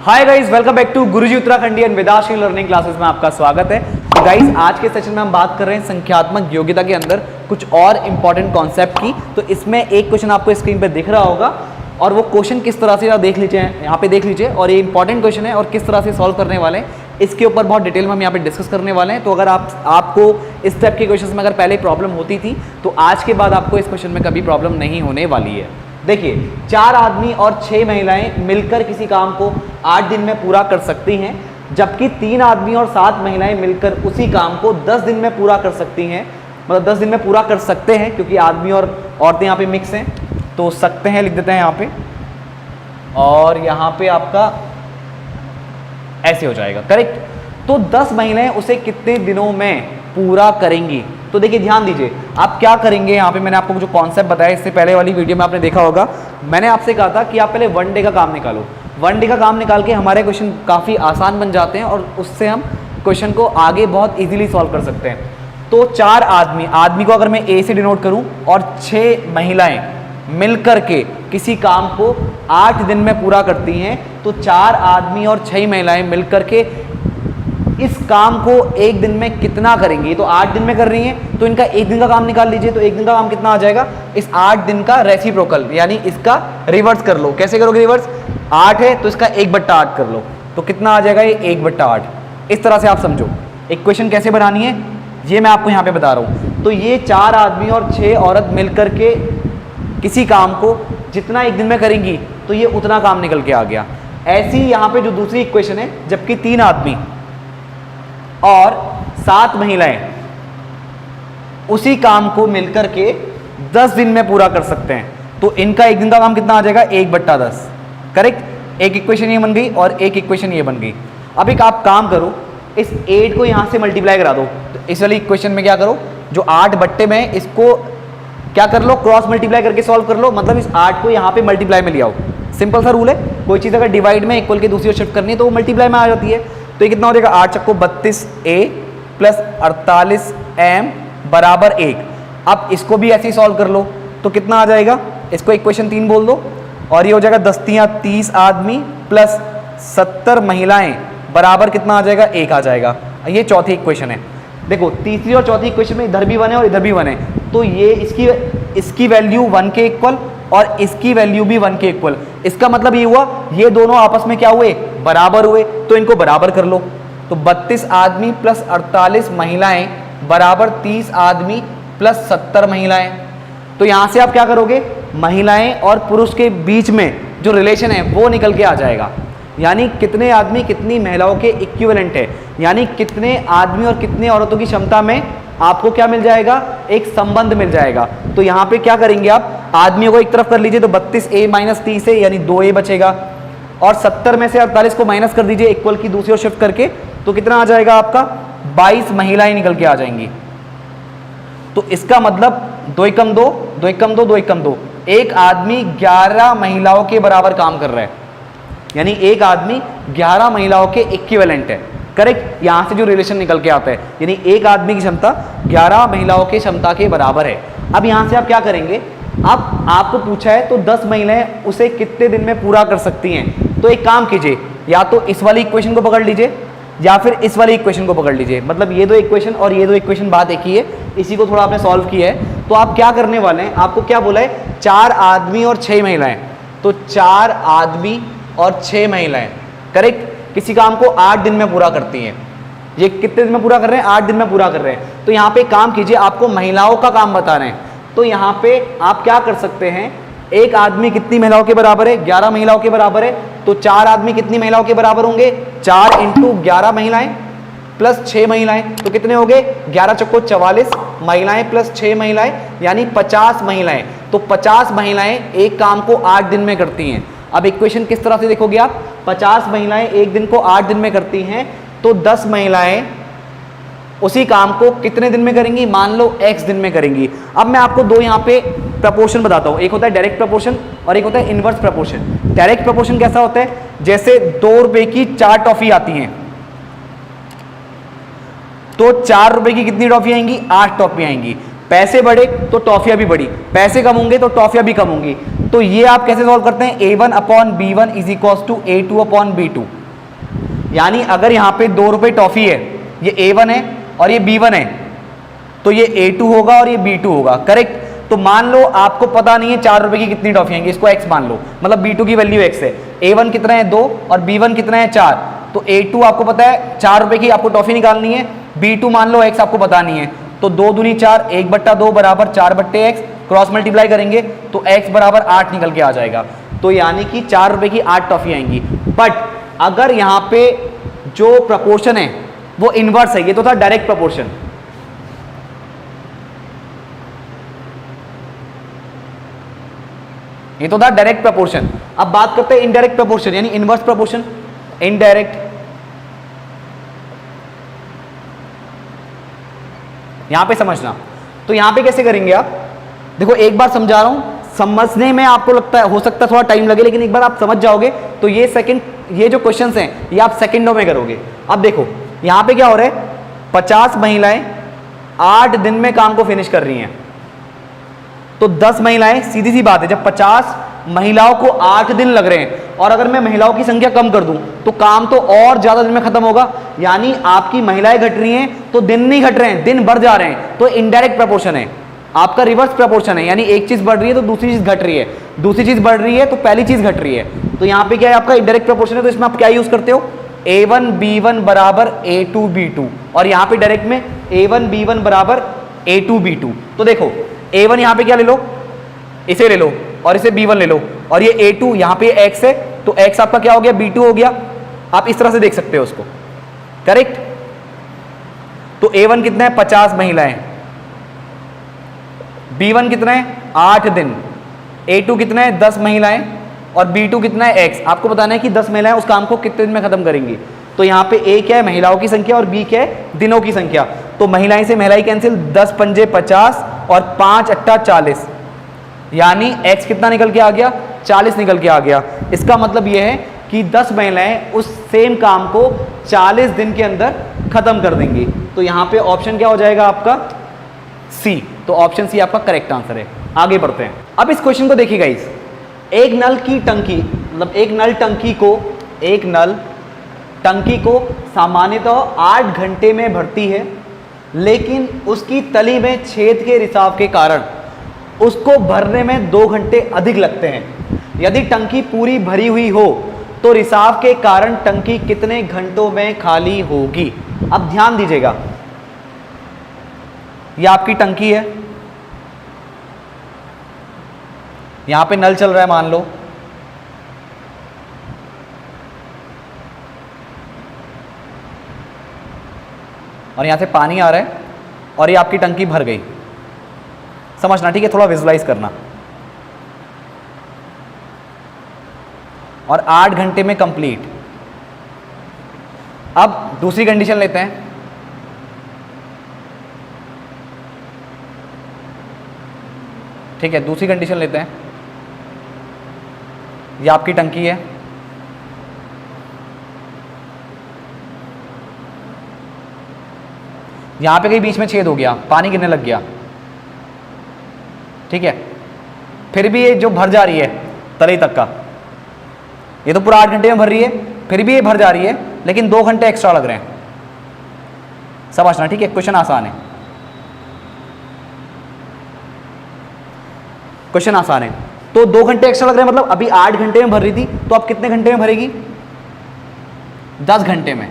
Hi guys, welcome back to Guruji Uttarakhandi and Vedashree learning classes में आपका स्वागत है। तो गाइस, आज के सेशन में हम बात कर रहे हैं संख्यात्मक योग्यता के अंदर कुछ और इंपॉर्टेंट कॉन्सेप्ट की। तो इसमें एक क्वेश्चन आपको स्क्रीन पे दिख रहा होगा और वो क्वेश्चन किस तरह से देख लीजिए, यहाँ पे देख लीजिए। और ये इंपॉर्टेंट क्वेश्चन है और किस तरह से सॉल्व करने वाले हैं इसके ऊपर बहुत डिटेल में हम यहाँ पे डिस्कस करने वाले हैं। तो अगर आपको इस टाइप के क्वेश्चन में अगर पहले प्रॉब्लम होती थी तो आज के बाद आपको इस क्वेश्चन में कभी प्रॉब्लम नहीं होने वाली है। देखिए, 4 आदमी और 6 महिलाएं मिलकर किसी काम को 8 दिन में पूरा कर सकती हैं, जबकि 3 आदमी और 7 महिलाएं मिलकर उसी काम को 10 दिन में पूरा कर सकती हैं। मतलब 10 दिन में पूरा कर सकते हैं, क्योंकि आदमी और औरतें यहाँ पे मिक्स हैं, तो सकते हैं लिख देते हैं यहाँ पे। और यहाँ पे आपका ऐसे हो जाएगा, करेक्ट। तो 10 महिलाएं उसे कितने दिनों में पूरा करेंगी? तो देखिए, ध्यान दीजिए, आप क्या करेंगे। यहाँ पे मैंने आपको जो कॉन्सेप्ट बताया, इससे पहले वाली वीडियो में आपने देखा होगा, मैंने आपसे कहा था कि आप पहले 1 डे का काम निकालो। 1 डे का काम निकाल के हमारे क्वेश्चन काफ़ी आसान बन जाते हैं और उससे हम क्वेश्चन को आगे बहुत ईजिली सॉल्व कर सकते हैं। तो 4 आदमी को अगर मैं ए से डिनोट करूँ और 6 महिलाएँ मिलकर के किसी काम को 8 दिन में पूरा करती हैं, तो 4 आदमी और 6 महिलाएँ मिलकर के इस काम को 1 दिन में कितना करेंगी? तो 8 दिन में कर रही हैं, तो इनका 1 दिन का काम निकाल लीजिए। तो 1 दिन का काम कितना आ जाएगा? इस 8 दिन का रेसिप्रोकल, यानी इसका रिवर्स कर लो। कैसे करोगे रिवर्स? 8 है तो इसका 1/8 कर लो, तो कितना आ जाएगा? ये 1/8। इस तरह से आप समझो इक्वेशन कैसे बनानी है, ये मैं आपको यहाँ पे बता रहा हूँ। तो ये 4 आदमी और 6 औरत मिलकर के किसी काम को जितना 1 दिन में करेंगी, तो ये उतना काम निकल के आ गया। ऐसी यहाँ पे जो दूसरी इक्वेशन है, जबकि 3 आदमी और 7 महिलाएं उसी काम को मिलकर के 10 दिन में पूरा कर सकते हैं, तो इनका 1 दिन का काम कितना आ जाएगा? 1/10, करेक्ट। एक इक्वेशन ये बन गई और एक इक्वेशन ये बन गई। अब एक आप काम करो, इस 8 को यहां से मल्टीप्लाई करा दो। तो इस वाली इक्वेशन में क्या करो, जो 8 बट्टे में, इसको क्या कर लो, क्रॉस मल्टीप्लाई करके सॉल्व कर लो। मतलब इस 8 को यहाँ पे मल्टीप्लाई में ले आओ। सिंपल सा रूल है, कोई चीज़ अगर डिवाइड में इक्वल के दूसरी ओर शिफ्ट करनी है तो वो मल्टीप्लाई में आ जाती है। तो ये कितना हो जाएगा? 8 चक्को 32a प्लस 48m बराबर 1। अब इसको भी ऐसे ही सॉल्व कर लो, तो कितना आ जाएगा? इसको इक्वेशन 3 बोल दो, और ये हो जाएगा 10 तियां 30 आदमी प्लस 70 महिलाएं बराबर कितना आ जाएगा? 1 आ जाएगा। ये चौथी इक्वेशन है। देखो, तीसरी और चौथी इक्वेशन में इधर भी 1 है और इधर भी 1 है, तो ये इसकी वैल्यू 1 के इक्वल और इसकी वैल्यू भी 1 के इक्वल। इसका मतलब ये हुआ, ये दोनों आपस में क्या हुए? बराबर हुए, तो इनको बराबर कर लो। तो 32 आदमी प्लस 48 महिलाएं बराबर 30 आदमी प्लस 70 महिलाएं। तो यहां से आप क्या करोगे, महिलाएं और पुरुष के बीच में जो रिलेशन है वो निकल के आ जाएगा। यानी कितने आदमी कितनी महिलाओं के इक्विवेलेंट है, यानी कितने आदमी और कितने औरतों की क्षमता में आपको क्या मिल जाएगा? एक संबंध मिल जाएगा। तो यहाँ पे क्या करेंगे आप, आदमियों को एक तरफ कर लीजिए, तो 32a माइनस 30 है, यानी 2a बचेगा, और 70 में से 48 को माइनस कर दीजिए इक्वल की दूसरी ओर शिफ्ट करके, तो कितना आ जाएगा आपका? 22 महिलाएं निकल के आ जाएंगी। तो इसका मतलब 2 एकम 2, 2 एकम 2, 2 एकम 2, एक आदमी 11 महिलाओं के बराबर काम कर रहा है, यानी एक आदमी 11 महिलाओं के इक्विवेलेंट है, करेक्ट। यहां से जो रिलेशन निकल के आता है, यानी एक आदमी की क्षमता 11 महिलाओं की क्षमता के बराबर है। अब यहां से आप क्या करेंगे, अब आपको पूछा है तो 10 महिलाएं उसे कितने दिन में पूरा कर सकती हैं? तो एक काम कीजिए, या तो इस वाली इक्वेशन को पकड़ लीजिए या फिर इस वाली इक्वेशन को पकड़ लीजिए। मतलब ये 2 इक्वेशन और ये 2 इक्वेशन बात एक ही है, इसी को थोड़ा आपने सॉल्व किया है। तो आप क्या करने वाले हैं, आपको क्या बोला है? 4 आदमी और 6 महिलाएं। तो 4 आदमी और 6 महिलाएं, करेक्ट, किसी काम को 8 दिन में पूरा करती हैं। ये कितने दिन में पूरा कर रहे हैं? 8 दिन में पूरा कर रहे हैं। तो यहाँ पे काम कीजिए, आपको महिलाओं का काम बता रहे हैं, तो यहाँ पे आप क्या कर सकते हैं, एक आदमी कितनी महिलाओं के बराबर है? 11 महिलाओं के बराबर है। तो 4 आदमी कितनी महिलाओं के बराबर होंगे? 4 × 11 महिलाएं प्लस 6 महिलाएं, तो कितने हो गए? 11 चक्को 44 महिलाएं प्लस 6 महिलाएं, यानी 50 महिलाएं। तो 50 महिलाएं एक काम को 8 दिन में करती हैं। अब इक्वेशन किस तरह से देखोगे आप, 50 महिलाएं एक दिन को 8 दिन में करती हैं, तो 10 महिलाएं उसी काम को कितने दिन में करेंगी? मान लो x दिन में करेंगी। अब मैं आपको 2 यहाँ पे प्रपोर्शन बताता हूँ, एक होता है डायरेक्ट प्रपोर्शन और एक होता है इनवर्स प्रपोर्शन। डायरेक्ट प्रपोर्शन कैसा होता है, जैसे 2 रुपए की 4 टॉफी आती हैं, तो 4 रुपए की कितनी टॉफी आएंगी? 8 टॉफी आएंगी। पैसे बढ़े तो टॉफियां भी बढ़ी, पैसे कम होंगे तो टॉफियां भी कम होंगी। तो ये आप कैसे सॉल्व करते हैं? a1 upon b1 is equal to a2 upon b2। यानी अगर यहाँ पे 2 रुपये टॉफी है, ये A1 है और ये B1 है, तो ये A2 होगा और ये B2 होगा, करेक्ट। तो मान लो आपको पता नहीं है 4 रुपए की कितनी टॉफी आएंगी, इसको x मान लो, मतलब B2 की वैल्यू x है, A1 कितना है 2 और B1 कितना है 4, तो A2 आपको पता है 4 रुपए की आपको टॉफी निकालनी है, B2 मान लो x आपको पता नहीं है, तो 2 दूनी 4, 1/2 बराबर 4/x, क्रॉस मल्टीप्लाई करेंगे तो x बराबर 8 निकल के आ जाएगा। तो यानी कि 4 रुपए की 8 टॉफी आएंगी। बट अगर यहाँ पे जो प्रपोर्शन है वो इनवर्स है, ये तो था डायरेक्ट प्रपोर्शन, ये तो था डायरेक्ट प्रपोर्शन। अब बात करते हैं इनडायरेक्ट प्रपोर्शन यानी इनवर्स प्रपोर्शन। इनडायरेक्ट, यहां पे समझना, तो यहां पे कैसे करेंगे आप, देखो एक बार समझा रहा हूं, समझने में आपको लगता है हो सकता है थोड़ा टाइम लगे, लेकिन एक बार आप समझ जाओगे तो ये जो क्वेश्चंस हैं ये आप सेकंडों में करोगे। अब देखो यहां पे क्या हो रहा है, 50 महिलाएं 8 दिन में काम को फिनिश कर रही हैं, तो 10 महिलाएं, सीधी सी बात है, जब 50 महिलाओं को 8 दिन लग रहे हैं और अगर मैं महिलाओं की संख्या कम कर दूं तो काम तो और ज्यादा दिन में खत्म होगा, यानी आपकी महिलाएं घट रही हैं तो दिन नहीं घट रहे हैं, दिन बढ़ जा रहे हैं, तो इनडायरेक्ट प्रपोर्शन है, आपका रिवर्स प्रपोर्शन है, यानी एक चीज बढ़ रही है तो दूसरी चीज घट रही है, दूसरी चीज बढ़ रही है तो पहली चीज घट रही है। तो यहां पे क्या है, आपका इनडायरेक्ट प्रपोर्शन है, तो इसमें आप क्या यूज करते हो, A1 B1 बराबर A2 B2, और यहां पे डायरेक्ट में A1 B1 बराबर A2 B2। तो देखो A1 यहां पे क्या ले लो, इसे ले लो और इसे B1 ले लो, और ये A2 यहां पे x है, तो x आपका क्या हो गया, B2 हो गया। आप इस तरह से देख सकते हो उसको, करेक्ट। तो A1 कितना है, 50 महिलाएं, B1 कितना है 8 दिन, A2 कितना है 10 महिलाएं, और B2 कितना है x। आपको बताना है कि 10 महिलाएं उस काम को कितने दिन में खत्म करेंगी। तो यहाँ पे A क्या है, महिलाओं की संख्या, और B क्या है, दिनों की संख्या। तो महिलाएं से महिलाएं कैंसिल, 10 पंजे 50 और 5 अट्ठा 40, यानी x कितना निकल के आ गया, 40 निकल के आ गया। इसका मतलब यह है कि 10 महिलाएं उस सेम काम को 40 दिन के अंदर खत्म कर देंगी। तो यहाँ पे ऑप्शन क्या हो जाएगा आपका, C। तो ऑप्शन C आपका करेक्ट आंसर है। आगे बढ़ते हैं। अब इस क्वेश्चन को देखिए गाइस, एक नल मतलब एक नल टंकी को सामान्यतः 8 घंटे में भरती है, लेकिन उसकी तली में छेद के रिसाव के कारण उसको भरने में 2 घंटे अधिक लगते हैं। यदि टंकी पूरी भरी हुई हो तो रिसाव के कारण टंकी कितने घंटों में खाली होगी। अब ध्यान दीजिएगा, यह आपकी टंकी है, यहां पे नल चल रहा है मान लो, और यहां से पानी आ रहा है, और ये आपकी टंकी भर गई। समझना, ठीक है, थोड़ा विजुलाइज करना। और 8 घंटे में कंप्लीट। अब दूसरी कंडीशन लेते हैं, ठीक है, दूसरी कंडीशन लेते हैं। ये आपकी टंकी है, यहां पे कहीं बीच में छेद हो गया, पानी गिरने लग गया, ठीक है, फिर भी ये जो भर जा रही है तले तक का, ये तो पूरा 8 घंटे में भर रही है, फिर भी ये भर जा रही है, लेकिन 2 घंटे एक्स्ट्रा लग रहे हैं। समझना, ठीक है, क्वेश्चन आसान है, क्वेश्चन आसान है। तो 2 घंटे एक्स्ट्रा लग रहे हैं, मतलब अभी 8 घंटे में भर रही थी, तो अब कितने घंटे में भरेगी, 10 घंटे में।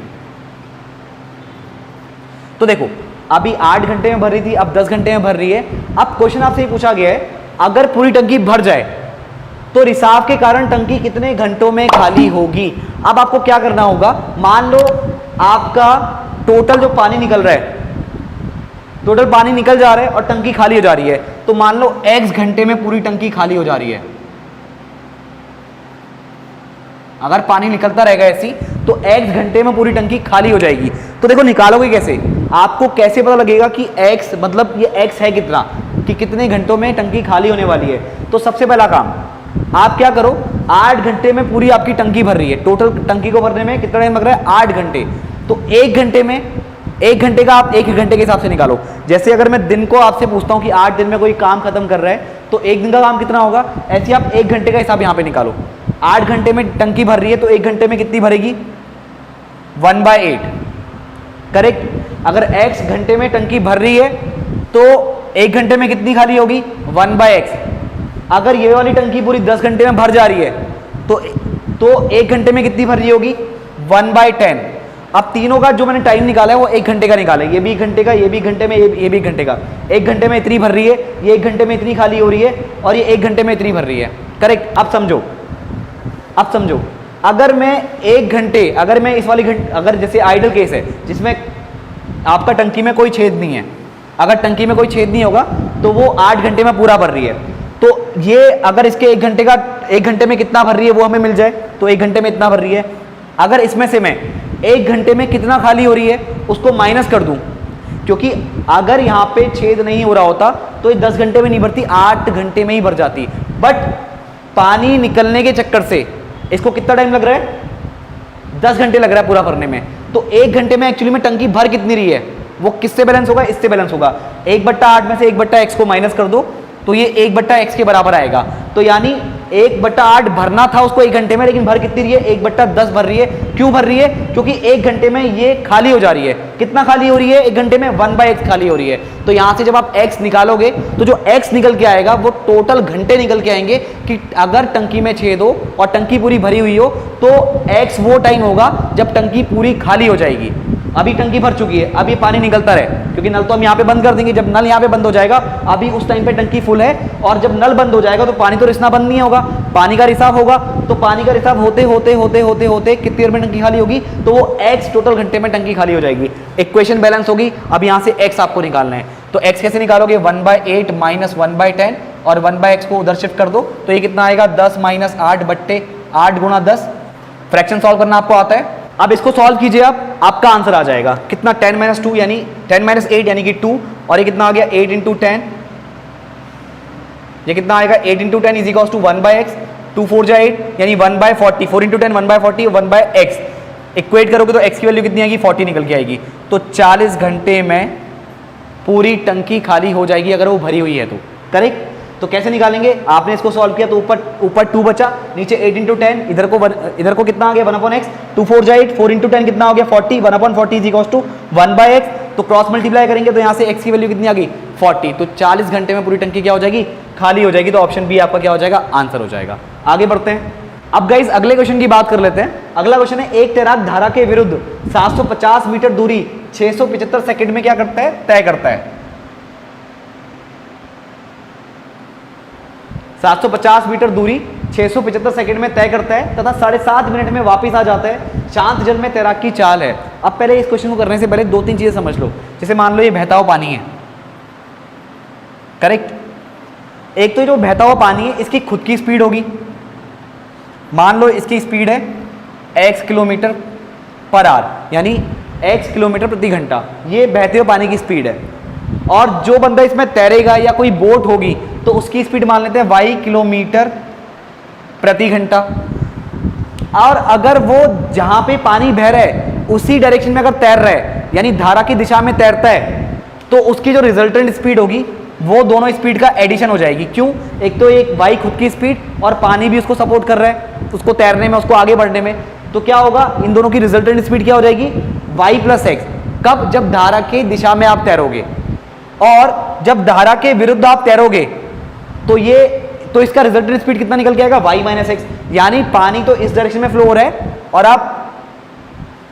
तो देखो अभी 8 घंटे में भर रही थी, अब 10 घंटे में भर रही है। अब क्वेश्चन आपसे ये पूछा गया है, अगर पूरी टंकी भर जाए तो रिसाव के कारण टंकी कितने घंटों में खाली होगी। अब आपको क्या करना होगा, मान लो आपका टोटल जो पानी निकल रहा है, टोटल पानी निकल जा रहा है और टंकी खाली हो जा रही है, तो मान लो x घंटे में पूरी टंकी खाली हो जा रही है। अगर पानी निकलता रहेगा ऐसी, तो x घंटे में पूरी टंकी खाली हो जाएगी। तो देखो निकालोगे कैसे, आपको कैसे पता लगेगा कि x मतलब ये x है कितना, कि कितने घंटों में टंकी खाली होने वाली है। तो सबसे पहला काम आप क्या करो, 8 घंटे में पूरी आपकी टंकी भर रही है, टोटल टंकी को भरने में कितना टाइम लग रहा है, 8 घंटे। तो 1 घंटे में, 1 घंटे का आप 1 घंटे के हिसाब से निकालो। जैसे अगर मैं दिन को आपसे पूछता हूं कि 8 दिन में कोई काम खत्म कर रहा है, तो 1 दिन का काम कितना होगा, ऐसे ही आप 1 घंटे का हिसाब यहां पे निकालो। 8 घंटे में टंकी भर रही है, तो 1 घंटे में कितनी भरेगी, 1/8, करेक्ट। अगर x घंटे में टंकी भर रही है तो 1 घंटे में कितनी खाली होगी? 1/x। अगर ये वाली टंकी पूरी 10 घंटे में भर जा रही है तो 1 घंटे में कितनी भर रही होगी? 1/10। अब तीनों का जो मैंने टाइम निकाला है वो 1 घंटे का निकाला है, ये भी 1 घंटे का, ये भी 1 घंटे में, ये भी 1 घंटे का। 1 घंटे में इतनी भर रही है, ये 1 घंटे में इतनी खाली हो रही है, और ये 1 घंटे में इतनी भर रही है, करेक्ट। अब समझो, अब समझो, अगर मैं 1 घंटे, अगर मैं इस वाली अगर जैसे आइडल केस है जिसमें आपका टंकी में कोई छेद नहीं है, अगर टंकी में कोई छेद नहीं होगा तो वो 8 घंटे में पूरा भर रही है, तो ये अगर इसके 1 घंटे का, 1 घंटे में कितना भर रही है वो हमें मिल जाए, तो 1 घंटे में इतना भर रही है। अगर इसमें से मैं 1 घंटे में कितना खाली हो रही है उसको माइनस कर दूं, क्योंकि अगर यहाँ पे छेद नहीं हो रहा होता तो ये 10 घंटे में नहीं भरती, 8 घंटे में ही भर जाती। बट पानी निकलने के चक्कर से इसको कितना टाइम लग रहा है? 10 घंटे लग रहा है पूरा भरने में। तो 1 घंटे में एक्चुअली में टंकी भर कितनी रही है वो किससे बैलेंस होगा? इससे बैलेंस होगा। 1/8 में से 1/x को माइनस कर दो तो ये 1/x के बराबर आएगा। तो यानी 1/8 भरना था उसको 1 घंटे में, लेकिन भर कितनी रही है? 1/10 भर रही है। क्यों भर रही है? क्योंकि 1 घंटे में ये खाली हो जा रही है। कितना खाली हो रही है 1 घंटे में? 1/x खाली हो रही है। तो यहां से जब आप x निकालोगे तो जो x निकल के आएगा वो टोटल घंटे निकल के आएंगे कि अगर टंकी में छेद हो और टंकी पूरी भरी हुई हो तो x वो टाइम होगा जब टंकी पूरी खाली हो जाएगी। अभी टंकी भर चुकी है, अब ये पानी निकलता रहे, क्योंकि नल तो हम यहाँ पे बंद कर देंगे। जब नल यहाँ पे बंद हो जाएगा, अभी उस टाइम पे टंकी फुल है, और जब नल बंद हो जाएगा तो पानी तो रिसना बंद नहीं होगा, पानी का रिसाव होगा। तो पानी का रिसाव होते होते होते होते होते कितनी देर में टंकी खाली होगी? तो वो x टोटल घंटे में टंकी खाली हो जाएगी। इक्वेशन बैलेंस होगी। अब यहाँ से x आपको निकालना है, तो x कैसे निकालोगे? 1/8 माइनस 1/10, और 1/x को उधर शिफ्ट कर दो तो ये कितना आएगा? 10 माइनस 8/8 गुणा 10। फ्रैक्शन सॉल्व करना आपको आता है। अब इसको सॉल्व कीजिए आप, आपका आंसर आ जाएगा कितना? 10 - 2 यानी 10 - 8 यानी कि 2, और ये कितना आ गया? 8 × 10, ये कितना आएगा? 8 × 10 इज इक्वल्स टू 1/x, 2 4 जा 8 यानी 1/40, 4 × 10 1/40, 1/x इक्वेट करोगे तो x की वैल्यू कितनी आएगी? 40 निकल के आएगी। तो 40 घंटे में पूरी टंकी खाली हो जाएगी अगर वो भरी हुई है तो, करेक्ट। तो कैसे निकालेंगे? आपने इसको सॉल्व किया तो ऊपर 2 बचा, नीचे 8 × 10, इधर को कितना आ गया? 1/x, 2 4 जा 8, 4 × 10 कितना हो गया? 40, 1/40 इज इक्वल्स टू 1/x। तो क्रॉस मल्टीप्लाई करेंगे तो यहाँ से x की वैल्यू कितनी आ गई? 40। तो 40 घंटे में पूरी टंकी क्या हो जाएगी? खाली हो जाएगी। तो ऑप्शन बी आपका क्या हो जाएगा? आंसर हो जाएगा। आगे बढ़ते हैं। अब गाइस अगले क्वेश्चन की बात कर लेते हैं। अगला क्वेश्चन है, एक तैराक धारा के विरुद्ध 750 मीटर दूरी 675 सेकंड में क्या करता है? तय करता है। 750 मीटर दूरी 675 सेकंड में तय करता है तथा 7.5 मिनट में वापस आ जाता है। शांत जल में तैराक की चाल है। अब पहले इस क्वेश्चन को करने से पहले 2-3 चीजें समझ लो। जैसे मान लो ये बहता हुआ पानी है, करेक्ट। एक तो जो बहता हुआ पानी है इसकी खुद की स्पीड होगी। मान लो इसकी स्पीड है x किलोमीटर पर आवर, यानी x किलोमीटर प्रति घंटा, ये बहते हुए पानी की स्पीड है। और जो बंदा इसमें तैरेगा या कोई बोट होगी तो उसकी स्पीड मान लेते हैं y किलोमीटर प्रति घंटा। और अगर वो जहां पे पानी बह रहा है उसी डायरेक्शन में अगर तैर रहा है, यानी धारा की दिशा में तैरता है, तो उसकी जो रिजल्टेंट स्पीड होगी वो दोनों स्पीड का एडिशन हो जाएगी। क्यों? एक तो एक y खुद की स्पीड और पानी भी उसको सपोर्ट कर रहा है उसको तैरने में, उसको आगे बढ़ने में। तो क्या होगा? इन दोनों की रिजल्टेंट स्पीड क्या हो जाएगी? y + x। कब? जब धारा की दिशा में आप तैरोगे। और जब धारा के विरुद्ध आप तैरोगे तो इसका रिजल्टेंट स्पीड कितना निकल के आएगा? y - x। यानी पानी तो इस डायरेक्शन में फ्लो हो रहा है और आप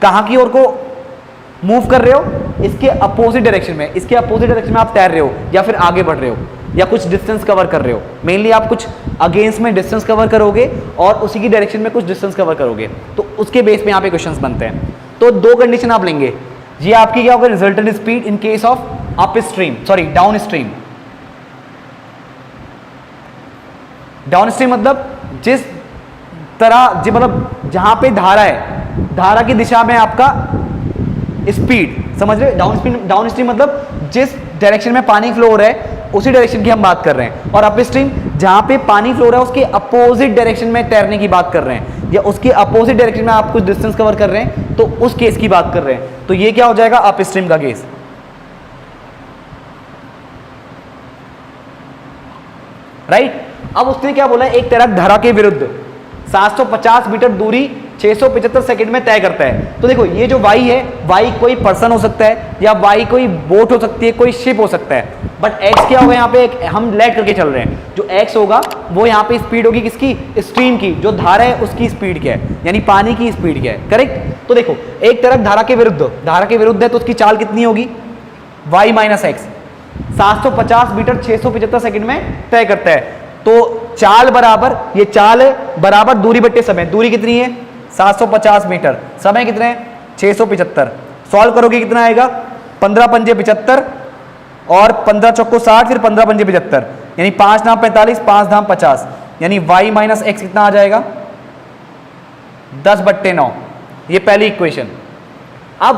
कहां की ओर को मूव कर रहे हो? इसके अपोजिट डायरेक्शन में। इसके अपोजिट डायरेक्शन में आप तैर रहे हो या फिर आगे बढ़ रहे हो या कुछ डिस्टेंस कवर कर रहे हो। मेनली आप कुछ अगेंस्ट में डिस्टेंस कवर करोगे और उसी की डायरेक्शन में कुछ डिस्टेंस कवर करोगे, तो उसके बेस पे यहाँ पे क्वेश्चंस बनते हैं। तो 2 कंडीशन आप लेंगे। ये आपकी क्या होगा? Resultant speed in case of up stream, sorry down stream. Down stream मतलब जिस तरह मतलब जहां पे धारा है, धारा की दिशा में आपका स्पीड, समझ रहे हो? डाउन स्ट्रीम मतलब जिस डायरेक्शन में पानी फ्लो हो रहा है उसी डायरेक्शन की हम बात कर रहे हैं। और अप स्ट्रीम जहां पे पानी फ्लो हो रहा है उसके अपोजिट डायरेक्शन में तैरने की बात कर रहे हैं, या उसके अपोजिट डायरेक्शन में आप कुछ डिस्टेंस कवर कर रहे हैं, तो उस केस की बात कर रहे हैं। तो ये क्या हो जाएगा? अप स्ट्रीम का केस। राइट। अब उसने क्या बोला? एक तैराक धारा के विरुद्ध 750 मीटर दूरी 675 सेकंड में तय करता है। तो देखो ये जो y है, y कोई पर्सन हो सकता है या y कोई बोट हो सकती है, कोई शिप हो सकता है, बट x क्या होगा यहाँ पे, हम लेट करके चल रहे हैं, जो x होगा वो यहाँ पे स्पीड होगी किसकी, स्ट्रीम की, जो धारा है उसकी स्पीड क्या है, यानी पानी की स्पीड क्या है, करेक्ट। तो देखो एक तरफ धारा के विरुद्ध है तो उसकी चाल कितनी होगी, y minus x, 750 metre 675 second में तय करता है। तो चाल बराबर, ये चाल है बराबर दूरी बट्टे समय, दूरी कितनी है 750 मीटर, समय कितने हैं 675, सॉल्व करोगे कितना आएगा 15 पंजे 75 और 15 चौको 60, फिर 15 पंजे 75, यानी 5 नाम 45, 5 नाम 50, यानी y माइनस एक्स कितना आ जाएगा 10/9। ये पहली इक्वेशन। अब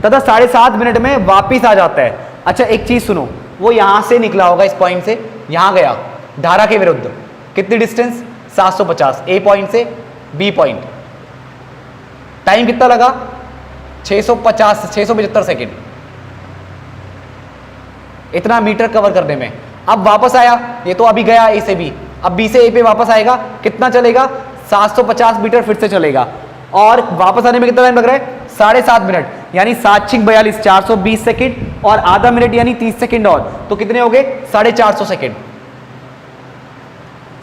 तथा 7.5 मिनट में वापिस आ जाता है। अच्छा एक चीज सुनो, वो यहां से निकला होगा, इस पॉइंट से यहां गया धारा के विरुद्ध, कितनी डिस्टेंस 750, ए पॉइंट से बी पॉइंट, टाइम कितना लगा 675 सेकेंड, इतना मीटर कवर करने में। अब वापस आया, ये तो अभी गया ए से बी, अब बी से ए पे वापस आएगा, कितना चलेगा 750 मीटर फिर से चलेगा, और वापस आने में कितना टाइम लग रहा है 7.5 मिनट, यानी 7×6 = 42, 420 सेकेंड और आधा मिनट यानी 30 सेकेंड और, तो कितने हो गए 450 सेकेंड।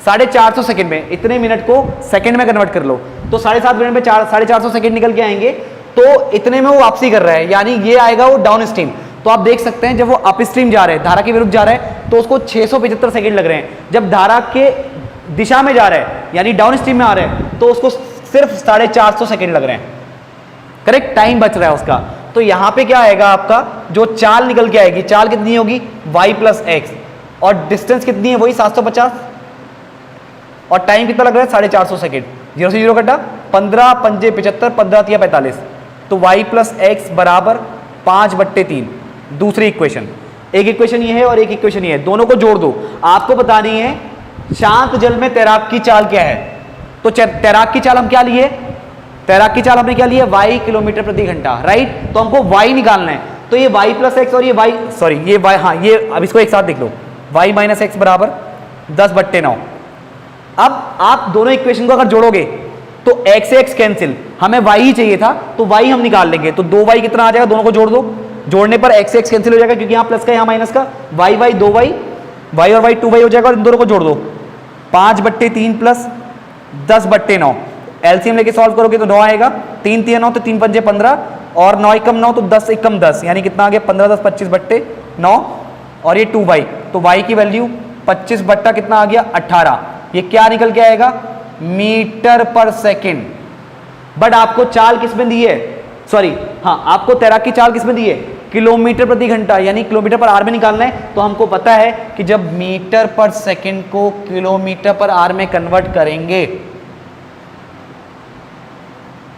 450 सेकेंड में इतने मिनट को सेकेंड में कन्वर्ट कर लो, तो 7.5 मिनट में 450 सेकेंड निकल के आएंगे, तो इतने में वो वापसी कर रहा है, यानी ये आएगा वो डाउन स्ट्रीम। तो आप देख सकते हैं जब वो अप स्ट्रीम जा रहे हैं, धारा के विरुद्ध जा रहा है, तो उसको 675 सेकेंड लग रहे हैं। जब धारा के दिशा में जा रहा है यानी डाउन स्ट्रीम में आ रहे हैं, तो उसको सिर्फ 450 सेकेंड लग रहे हैं, करेक्ट, टाइम बच रहा है उसका। तो यहां पे क्या आएगा आपका, जो चाल निकल के आएगी, चाल कितनी होगी y + x, और डिस्टेंस कितनी है वही 750, और टाइम कितना लग रहा है 450 सेकेंड, 0 से 0 कटा, 15 पंजे 75, 15 × 45, तो y + x बराबर 5/3। दूसरी इक्वेशन, एक इक्वेशन ये है और एक इक्वेशन ये है, दोनों को जोड़ दो। आपको बतानी है शांत जल में तैराक की चाल क्या है। तो तैराक की चाल हम क्या लिए, तैराक की चाल हमने क्या लिया y किलोमीटर प्रति घंटा, राइट। तो हमको y निकालना है, तो ये y + x और ये y, सॉरी ये y, हाँ ये अब इसको एक साथ देख लो, y माइनस एक्स बराबर 10/9। अब आप दोनों इक्वेशन को अगर जोड़ोगे तो x से x कैंसिल, हमें y ही चाहिए था तो y हम निकाल लेंगे, तो 2y कितना आ जाएगा, दोनों को जोड़ दो, जोड़ने पर x से x कैंसिल हो जाएगा क्योंकि यहाँ प्लस का यहाँ माइनस का, y 2y, y और y 2y हो जाएगा, और इन दोनों को जोड़ दो, 5/3 + 10/9, एलसीएम लेके सॉल्व करोगे तो 9 आएगा, 3 × 9 तो 3 पंजे 15, और 9 × 9 तो 10 × 10, यानी कितना आ गया 15 10 25/9, और ये 2y, तो y की वैल्यू 25 बट्टा कितना आ गया 18, ये क्या निकल के आएगा मीटर पर सेकेंड। बट आपको चाल किसमें दी है, सॉरी हाँ आपको तैराक की चाल किसमें दी है, किलोमीटर प्रति घंटा, यानी किलोमीटर पर आर में निकालना है। तो हमको पता है कि जब मीटर पर सेकेंड को किलोमीटर पर आर में कन्वर्ट करेंगे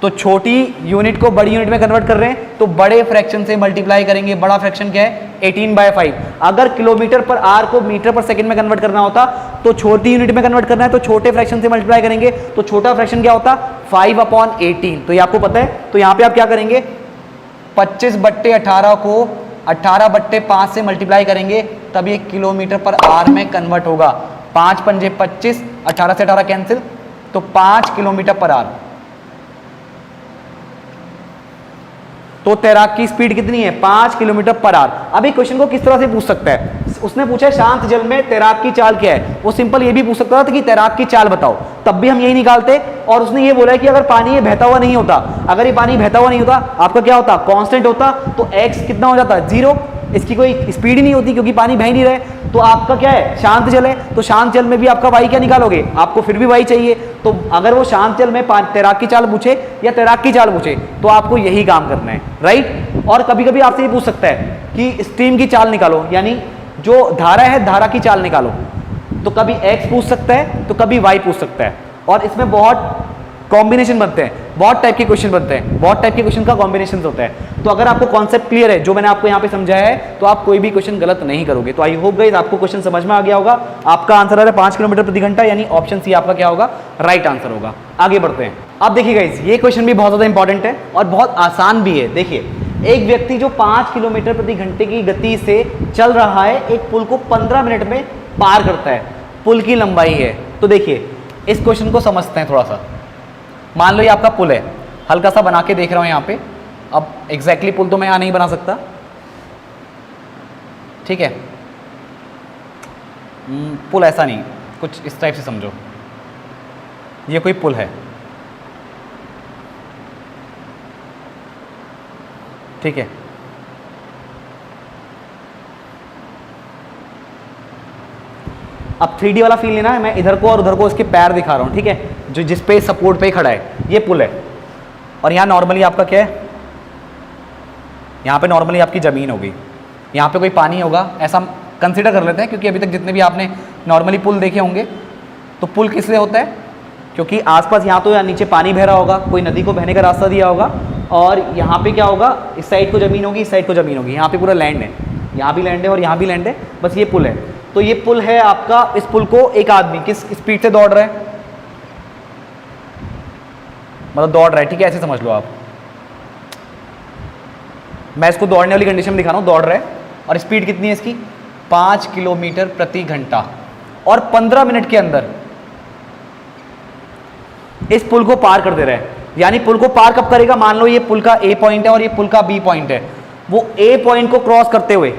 तो छोटी यूनिट को बड़ी यूनिट में कन्वर्ट कर रहे हैं तो बड़े फ्रैक्शन से मल्टीप्लाई करेंगे। बड़ा फ्रैक्शन क्या है 18/5। अगर किलोमीटर पर आर को मीटर पर सेकंड में कन्वर्ट करना होता तो छोटी यूनिट में कन्वर्ट करना है तो छोटे फ्रैक्शन से मल्टीप्लाई करेंगे, तो छोटा फ्रैक्शन क्या होता 5/18। तो ये आपको पता है। तो यहाँ पे आप क्या करेंगे 25/18 को 18/5 से मल्टीप्लाई करेंगे तब ये किलोमीटर पर आर में कन्वर्ट होगा। 5 पंजे 25, 18 से 18 कैंसिल, तो 5 किलोमीटर पर आर। तो तैराक की स्पीड कितनी है 5 किलोमीटर पर आवर। अब एक क्वेश्चन को किस तरह से पूछ सकता है, उसने पूछा है शांत जल में तैराक की चाल क्या है। वो सिंपल ये भी पूछ सकता था कि तैराक की चाल बताओ, तब भी हम यही निकालते। और उसने ये बोला है कि अगर पानी ये बहता हुआ नहीं होता, अगर ये पानी बहता हुआ नहीं होता आपका क्या होता कांस्टेंट होता, तो x कितना हो जाता 0, इसकी कोई स्पीड ही नहीं होती क्योंकि पानी बह नहीं रहे। तो आपका क्या है शांत जल है, तो शांत जल में भी आपका y क्या निकालोगे, आपको फिर भी y चाहिए। तो अगर वो शांत जल में तैराक की चाल पूछे या तैराक की चाल पूछे तो आपको यही काम करना है, राइट। और कभी कभी आपसे ये पूछ सकता है कि स्ट्रीम की चाल निकालो, यानी जो धारा है धारा की चाल निकालो। तो कभी x पूछ सकता है तो कभी y पूछ सकता है। और इसमें बहुत कॉम्बिनेशन बनते हैं, बहुत टाइप के क्वेश्चन बनते हैं, बहुत टाइप के क्वेश्चन का कॉम्बिनेशन होता है। तो अगर आपको कॉन्सेप्ट क्लियर है जो मैंने आपको यहाँ पे समझाया है तो आप कोई भी क्वेश्चन गलत नहीं करोगे। तो आई होप गाइस आपको क्वेश्चन समझ में आ गया होगा। आपका आंसर आ रहा है 5 किलोमीटर प्रति घंटा, यानी ऑप्शन सी आपका क्या होगा राइट आंसर होगा। आगे बढ़ते हैं। अब देखिए गाइस ये क्वेश्चन भी बहुत ज्यादा इंपॉर्टेंट है और बहुत आसान भी है। देखिए एक व्यक्ति जो 5 किलोमीटर प्रति घंटे की गति से चल रहा है एक पुल को 15 मिनट में पार करता है। पुल की लंबाई है, तो देखिए इस क्वेश्चन को समझते हैं थोड़ा सा। मान लो ये आपका पुल है, हल्का सा बना के देख रहा हूँ यहाँ पे। अब एग्जैक्टली पुल तो मैं यहाँ नहीं बना सकता, ठीक है। पुल ऐसा नहीं, कुछ इस टाइप से समझो, ये कोई पुल है, ठीक है। अब 3D वाला फील लेना है, मैं इधर को और उधर को इसके पैर दिखा रहा हूँ, ठीक है, जो जिस पे सपोर्ट पे खड़ा है, ये पुल है। और यहाँ नॉर्मली आपका क्या है, यहाँ पे नॉर्मली आपकी ज़मीन होगी, यहाँ पे कोई पानी होगा, ऐसा कंसिडर कर लेते हैं, क्योंकि अभी तक जितने भी आपने नॉर्मली पुल देखे होंगे, तो पुल किस लिए होता है, क्योंकि आसपास यहाँ तो या नीचे पानी बह रहा होगा, कोई नदी को बहने का रास्ता दिया होगा, और यहाँ पे क्या होगा, इस साइड को ज़मीन होगी, इस साइड को ज़मीन होगी, यहाँ पे पूरा लैंड है, यहाँ भी लैंड है और यहाँ भी लैंड है, बस ये पुल है। तो ये पुल है आपका, इस पुल को एक आदमी किस स्पीड से दौड़ रहा है, मतलब दौड़ रहा है, ठीक है, ऐसे समझ लो आप। मैं इसको दौड़ने वाली कंडीशन में दिखा रहा हूँ, दौड़ रहा है, और स्पीड कितनी है इसकी, 5 किलोमीटर प्रति घंटा, और 15 मिनट के अंदर इस पुल को पार कर दे रहा है। यानी पुल को पार कब करेगा, मान लो ये पुल का ए पॉइंट है और ये पुल का बी पॉइंट है, वो ए पॉइंट को क्रॉस करते हुए,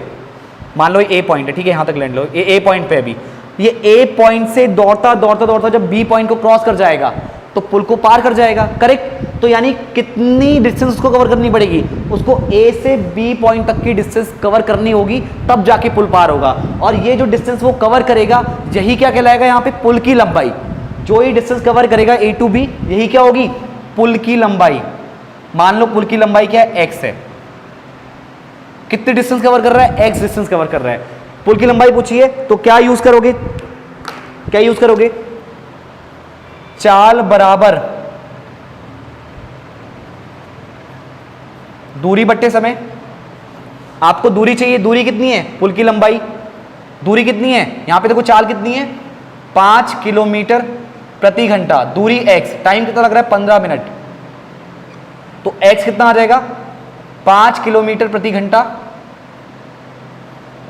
मान लो ये ए पॉइंट है, ठीक है, यहां तक लैंड लो, ये ए पॉइंट पे अभी, ये ए पॉइंट से दौड़ता दौड़ता दौड़ता जब बी पॉइंट को क्रॉस कर जाएगा तो पुल को पार कर जाएगा, करेक्ट। तो यानी कितनी डिस्टेंस उसको कवर करनी पड़ेगी, उसको ए से बी पॉइंट तक की डिस्टेंस कवर करनी होगी, तब जाके पुल पार होगा। और ये जो डिस्टेंस वो कवर करेगा, यही क्या कहलाएगा यहाँ पे, पुल की लंबाई। जो ये डिस्टेंस कवर करेगा ए टू बी, यही क्या होगी, पुल की लंबाई। मान लो पुल की लंबाई क्या है, एक्स है। कितनी डिस्टेंस कवर कर रहा है, एक्स डिस्टेंस कवर कर रहा है। पुल की लंबाई पूछिए तो क्या यूज करोगे, क्या यूज करोगे, चाल बराबर दूरी बट्टे समय। आपको दूरी चाहिए, दूरी कितनी है, पुल की लंबाई, दूरी कितनी है, यहां पे देखो चाल कितनी है, 5 किलोमीटर प्रति घंटा, दूरी x, टाइम कितना लग रहा है, 15 मिनट। तो x कितना आ जाएगा, 5 किलोमीटर प्रति घंटा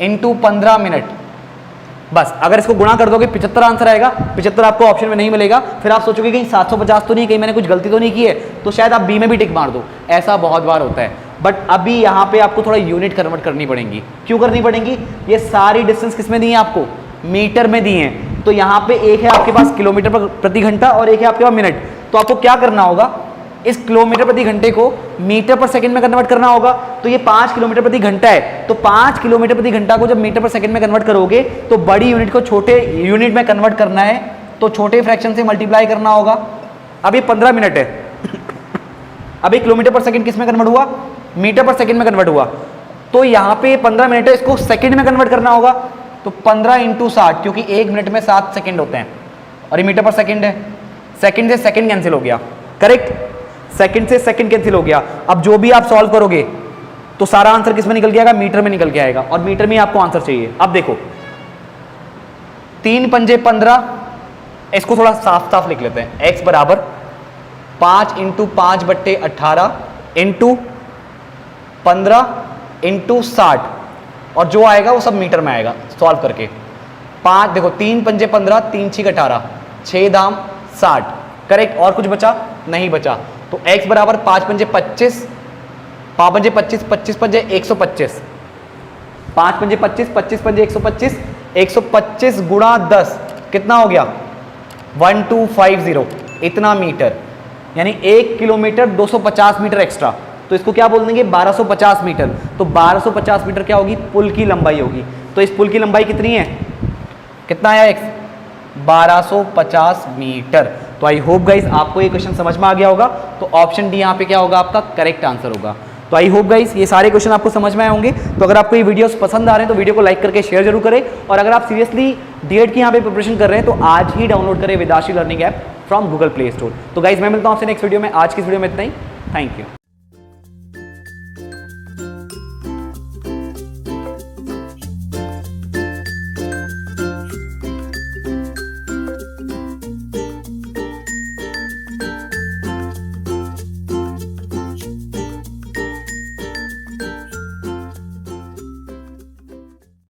इंटू 15 मिनट। बस अगर इसको गुणा कर दोगे 75 आंसर आएगा। 75 आपको ऑप्शन में नहीं मिलेगा, फिर आप सोचोगे कहीं 750 तो नहीं, कहीं मैंने कुछ गलती तो नहीं की है, तो शायद आप बी में भी टिक मार दो। ऐसा बहुत बार होता है, बट अभी यहाँ पे आपको थोड़ा यूनिट कन्वर्ट करनी पड़ेंगी। क्यों करनी पड़ेंगी, ये सारी डिस्टेंस किस में दी है आपको, मीटर में दी है। तो यहाँ पे एक है आपके पास किलोमीटर प्रति घंटा और एक है आपके पास मिनट। तो आपको क्या करना होगा, इस किलोमीटर प्रति घंटे को मीटर पर सेकंड में कन्वर्ट करना होगा। तो ये 5 किलोमीटर प्रति घंटा है, तो 5 किलोमीटर प्रति घंटा को जब मीटर पर सेकंड में कन्वर्ट करोगे तो बड़ी यूनिट को छोटे यूनिट में कन्वर्ट करना है, तो छोटे फ्रैक्शन से मल्टीप्लाई करना होगा। अभी 15 मिनट है, अभी किलोमीटर पर सेकंड किस में कन्वर्ट हुआ, मीटर पर सेकंड में कन्वर्ट हुआ। तो यहाँ पे 15 मिनट है, इसको सेकंड में कन्वर्ट करना होगा। तो 15 इंटू 60, क्योंकि 1 मिनट में 7 सेकंड होते हैं और ये मीटर पर सेकंड है, सेकंड से सेकंड कैंसिल हो गया, करेक्ट, सेकंड से सेकंड कैंसिल हो गया। अब जो भी आप सॉल्व करोगे तो सारा आंसर किस में निकल के आएगा, मीटर में निकल के आएगा, और मीटर में आपको आंसर चाहिए। अब देखो 3 पंजे 15, इसको थोड़ा साफ साफ लिख लेते हैं। x बराबर 5 इंटू 5 बट्टे 18 इंटू 15 इंटू 60, और जो आएगा वो सब मीटर में आएगा सॉल्व करके। 5 देखो 3 पंजे 15, 3 छीक 18, 6 दाम 60, करेक्ट। और कुछ बचा नहीं बचा, तो x बराबर 5 पंजे 25, 5 पंजे 25, 25 पंजे 125, 5 पंजे 25, 25 पंजे 125, 125 गुणा 10 कितना हो गया, 1250, इतना मीटर, यानी 1 किलोमीटर 250 मीटर एक्स्ट्रा। तो इसको क्या बोल देंगे, 1250 मीटर। तो 1250 मीटर क्या होगी, पुल की लंबाई होगी। तो इस पुल की लंबाई कितनी है, कितना आया x, 1250 मीटर। तो आई होप गाइस आपको ये क्वेश्चन समझ में आ गया होगा। तो ऑप्शन डी यहाँ पे क्या होगा, आपका करेक्ट आंसर होगा। तो आई होप गाइस ये सारे क्वेश्चन आपको समझ में आए होंगे। तो अगर आपको ये वीडियोस पसंद आ रहे हैं तो वीडियो को लाइक करके शेयर जरूर करें, और अगर आप सीरियसली डीएड की यहाँ पे प्रिपरेशन कर रहे हैं तो आज ही डाउनलोड करें Vedashi learning app from Google Play Store. तो गाइस मैं मिलता हूँ आपसे नेक्स्ट वीडियो में। आज की इस वीडियो में इतना ही, थैंक यू।